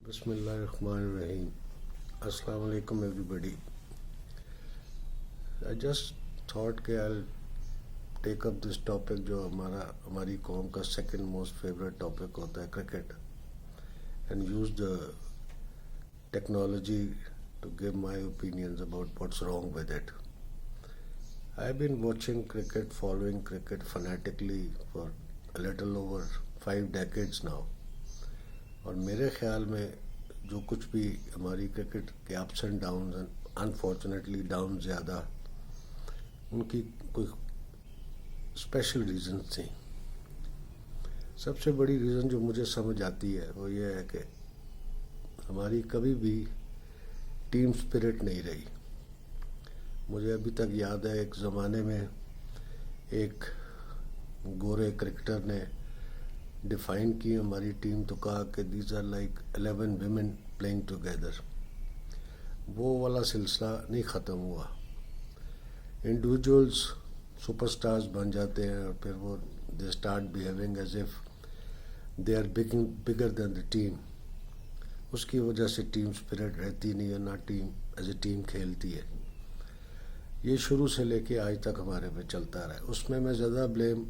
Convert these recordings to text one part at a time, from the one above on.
بسم اللہ الرحمن الرحیم. السلام علیکم everybody. I just thought کہ I take up this topic جو ہماری قوم کا سیکنڈ موسٹ فیوریٹ ٹاپک ہوتا ہے cricket, and use the technology to give my opinions about what's wrong with it. I have been watching cricket, following cricket fanatically for a little over 5 decades now. اور میرے خیال میں جو کچھ بھی ہماری کرکٹ کے ups and Downs, unfortunately down زیادہ, ان کی کوئی اسپیشل ریزنز تھیں. سب سے بڑی ریزن جو مجھے سمجھ آتی ہے وہ یہ ہے کہ ہماری کبھی بھی ٹیم اسپرٹ نہیں رہی. مجھے ابھی تک یاد ہے ایک زمانے میں ایک گورے کرکٹر نے ڈیفائن کی ہماری ٹیم, تو کہا کہ these are like 11 women playing together. وہ والا سلسلہ نہیں ختم ہوا. انڈیویجولس سپر سٹارز بن جاتے ہیں اور پھر وہ they start behaving as if they are bigger than the team. اس کی وجہ سے ٹیم اسپرٹ رہتی نہیں ہے, نہ ٹیم ایز اے ٹیم کھیلتی ہے. یہ شروع سے لے کے آج تک ہمارے میں چلتا رہا ہے. اس میں زیادہ بلیم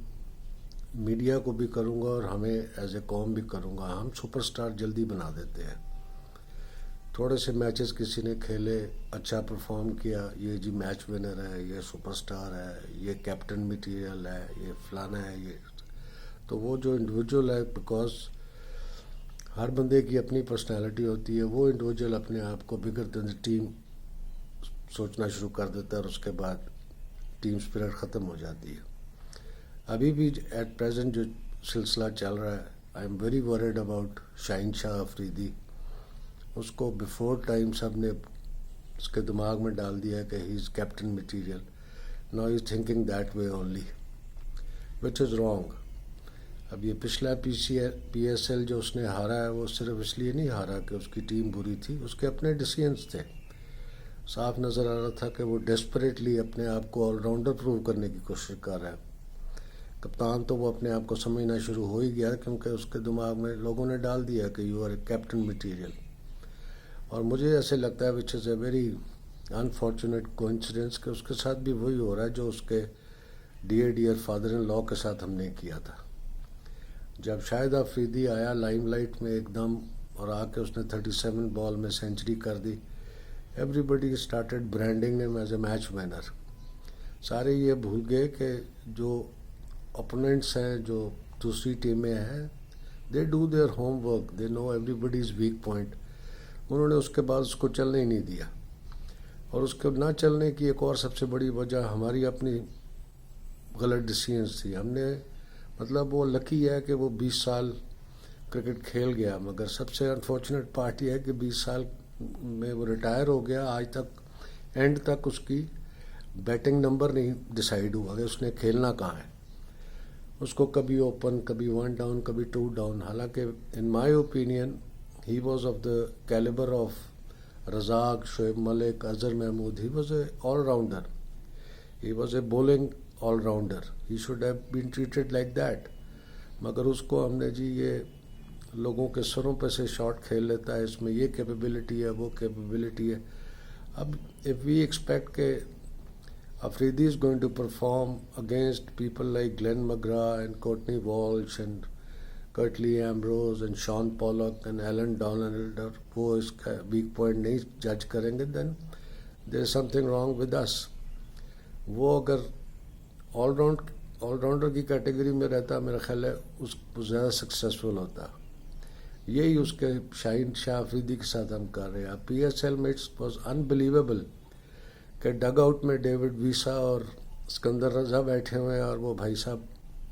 میڈیا کو بھی کروں گا اور ہمیں ایز اے قوم بھی کروں گا. ہم سپر سٹار جلدی بنا دیتے ہیں. تھوڑے سے میچز کسی نے کھیلے, اچھا پرفارم کیا, یہ جی میچ ونر ہے, یہ سپر سٹار ہے, یہ کیپٹن مٹیریل ہے, یہ فلانا ہے, یہ تو وہ جو انڈیویجول ہے, بیکاز ہر بندے کی اپنی پرسنالٹی ہوتی ہے, وہ انڈیویجول اپنے آپ کو بگر دین ٹیم سوچنا شروع کر دیتا ہے اور اس کے بعد ٹیم اسپرٹ ختم ہو جاتی ہے. ابھی بھی ایٹ پریزنٹ جو سلسلہ چل رہا ہے, I am very worried about Shaheen Shah Afridi. اس کو بیفور ٹائم سب نے اس کے دماغ میں ڈال دیا کہ he is captain material. Now he is thinking that way only, which is wrong. اب یہ پچھلا پی ایس ایل جو اس نے ہارا ہے, وہ صرف اس لیے نہیں ہارا کہ اس کی ٹیم بری تھی, اس کے اپنے ڈیسیژنس تھے. صاف نظر آ رہا تھا کہ وہ ڈیسپریٹلی اپنے آپ کو آل راؤنڈر پروو کرنے کی کوشش کر رہا ہے. کپتان تو وہ اپنے آپ کو سمجھنا شروع ہو ہی گیا, کیونکہ اس کے دماغ میں لوگوں نے ڈال دیا کہ you are a captain material. اور مجھے ایسے لگتا ہے which is a very unfortunate coincidence کہ اس کے ساتھ بھی وہی ہو رہا ہے جو اس کے ڈیئر فادر ان لا کے ساتھ ہم نے کیا تھا. جب شاہد افریدی آیا لائم لائٹ میں ایک دم, اور آ کے اس نے 37 بال میں سینچری کر دی, ایوری بڈی اسٹارٹیڈ برانڈنگ ہم ایز اے میچ ونر. سارے یہ بھول گئے کہ جو اپوننٹس ہیں, جو دوسری ٹیمیں ہیں, they do their homework, they know everybody's weak point. انہوں نے اس کے بعد اس کو چلنے ہی نہیں دیا. اور اس کے نہ چلنے کی ایک اور سب سے بڑی وجہ ہماری اپنی غلط ڈیسیژنس تھی. ہم نے مطلب وہ لکی ہے کہ وہ 20 سال کرکٹ کھیل گیا, مگر سب سے انفارچونیٹ پارٹ یہ ہے کہ 20 سال میں وہ ریٹائر ہو گیا. آج تک اینڈ تک اس کی بیٹنگ نمبر نہیں ڈیسائیڈ ہوا کہ اس نے کھیلنا کہاں ہے. اس کو کبھی اوپن, کبھی 1 ڈاؤن, کبھی 2 ڈاؤن. حالانکہ in my opinion he was of the calibre of Razzaq, Shoaib Malik, Azhar Mahmood. He was a all rounder, he was a bowling all rounder. He should have been treated like that. مگر اس کو ہم نے جی یہ لوگوں کے سروں پہ سے شاٹ کھیل لیتا ہے, اس میں یہ کیپیبلٹی ہے, وہ کیپیبلٹی ہے. اب if we expect کہ Afridi is going to perform against people like Glenn McGrath and Courtney Walsh and Curtly Ambrose and Sean Pollock and Alan Donald, اور وہ اس کا ویک پوائنٹ نہیں جج کریں گے, then there is something wrong with us. وہ اگر all rounder کی کیٹیگری میں رہتا, میرا خیال ہے اس کو زیادہ سکسیزفل ہوتا. یہی اس کے شاہین شاہ افریدی کے ساتھ ہم کر رہے ہیں. پی ایس ایل میں اٹس واز انبلیویبل کہ ڈگ آؤٹ میں ڈیوڈ ویسا اور اسکندر رضا بیٹھے ہوئے ہیں اور وہ بھائی صاحب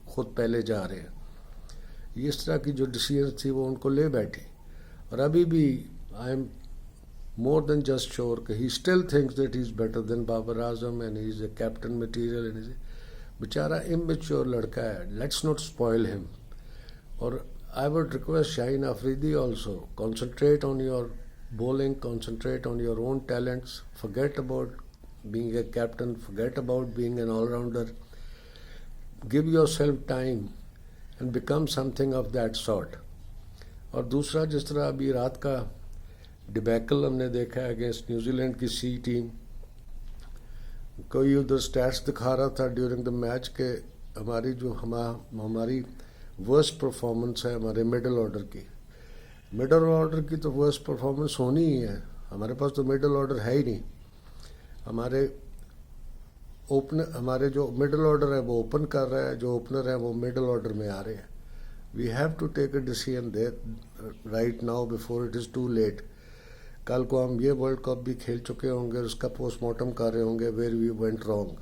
خود پہلے جا رہے ہیں. اس طرح کی جو ڈیسیژن تھی وہ ان کو لے بیٹھے. اور ابھی بھی I am more than just sure کہ he still thinks that he is better than Babar Azam and he is a captain material. بیچارہ اممیچور لڑکا ہے, لیٹس ناٹ اسپوائل ہم. اور I would request Shaheen Afridi also, concentrate on your bowling, concentrate on your own talents, forget about being a captain, forget about being an all-rounder. Give yourself time and become something of that sort. اور دوسرا جس طرح ابھی رات کا ڈبیکل ہم نے دیکھا ہے اگینسٹ نیوزی لینڈ کی سی ٹیم. کوئی ادھر سٹیٹس دکھا رہا تھا ڈیورنگ دا میچ کہ ہماری ورسٹ پرفارمنس ہے ہمارے مڈل آرڈر کی تو ورسٹ پرفارمنس ہونی ہی ہے. ہمارے پاس تو مڈل آرڈر ہے ہی نہیں. ہمارے جو مڈل آرڈر ہے وہ اوپن کر رہا ہے, جو اوپنر ہے وہ مڈل آرڈر میں آ رہے ہیں. We have to take a decision there right now before it is too late. کل کو ہم یہ ورلڈ کپ بھی کھیل چکے ہوں گے, اس کا پوسٹ مارٹم کر رہے ہوں گے where we went wrong.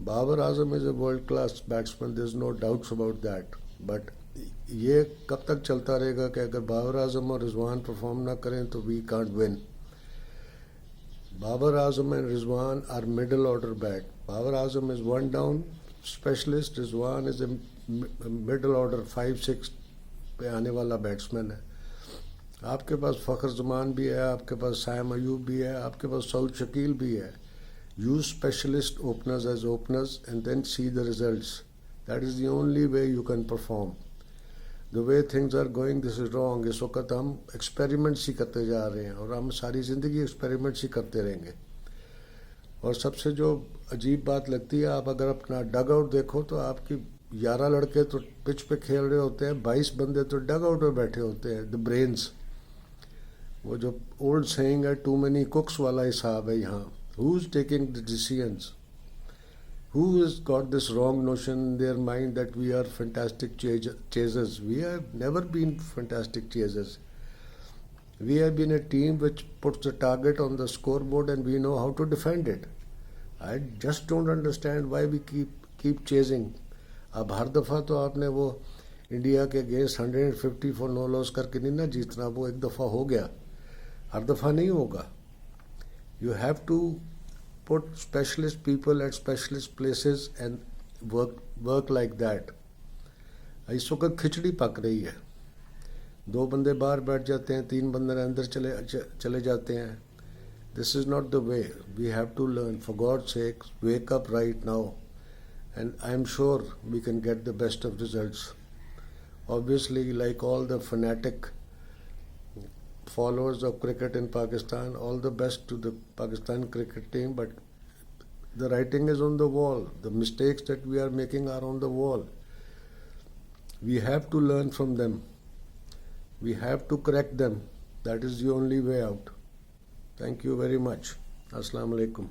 Babar Azam is a world class batsman, there is no doubts about that. But یہ کب تک چلتا رہے گا کہ اگر بابر اعظم اور رضوان پرفارم نہ کریں تو we can't win. Babar Azam and Rizwan are middle order bat. Babar Azam is one down specialist, Rizwan is a middle order 5-6 پہ آنے والا بیٹسمین ہے. آپ کے پاس فخر زمان بھی ہے, آپ کے پاس سائم ایوب بھی ہے, آپ کے پاس سعود شکیل بھی ہے. Use specialist openers as openers and then see the results. That is the only way you can perform. The way things are going this is wrong. اس وقت ہم ایکسپیریمنٹس ہی کرتے جا رہے ہیں اور ہم ساری زندگی ایکسپیریمنٹس ہی کرتے رہیں گے. اور سب سے جو عجیب بات لگتی ہے, آپ اگر اپنا ڈگ آؤٹ دیکھو تو آپ کی 11 لڑکے تو پچ پہ کھیل رہے ہوتے ہیں, 22 بندے تو ڈگ آؤٹ میں بیٹھے ہوتے ہیں. دا برینز, وہ جو اولڈ سیئنگ ہے ٹو مینی کوکس والا حساب ہے یہاں. Who is taking the decisions? Who has got this wrong notion in their mind that we are fantastic chasers? We have never been fantastic chasers. We have been a team which puts the target on the scoreboard and we know how to defend it. I just don't understand why we keep chasing. اب ہر دفعہ تو آپ نے وہ India کے against 150 for no لاس کر کے نہیں نا جیتنا. وہ ایک دفعہ ہو گیا, ہر دفعہ نہیں ہوگا. You have to put specialist people at specialist places and work like that. اس وقت کھچڑی پک رہی ہے. 2 بندے باہر بیٹھ جاتے ہیں, 3 بندے اندر چلے جاتے ہیں. This is not the way. We have to learn. For God's sake, wake up right now. And I am sure we can get the best of results. Obviously, like all the fanatic followers of cricket in Pakistan, all the best to the Pakistan cricket team, but the writing is on the wall. The mistakes that we are making are on the wall. We have to learn from them. We have to correct them. That is the only way out. Thank you very much. Assalamu alaikum.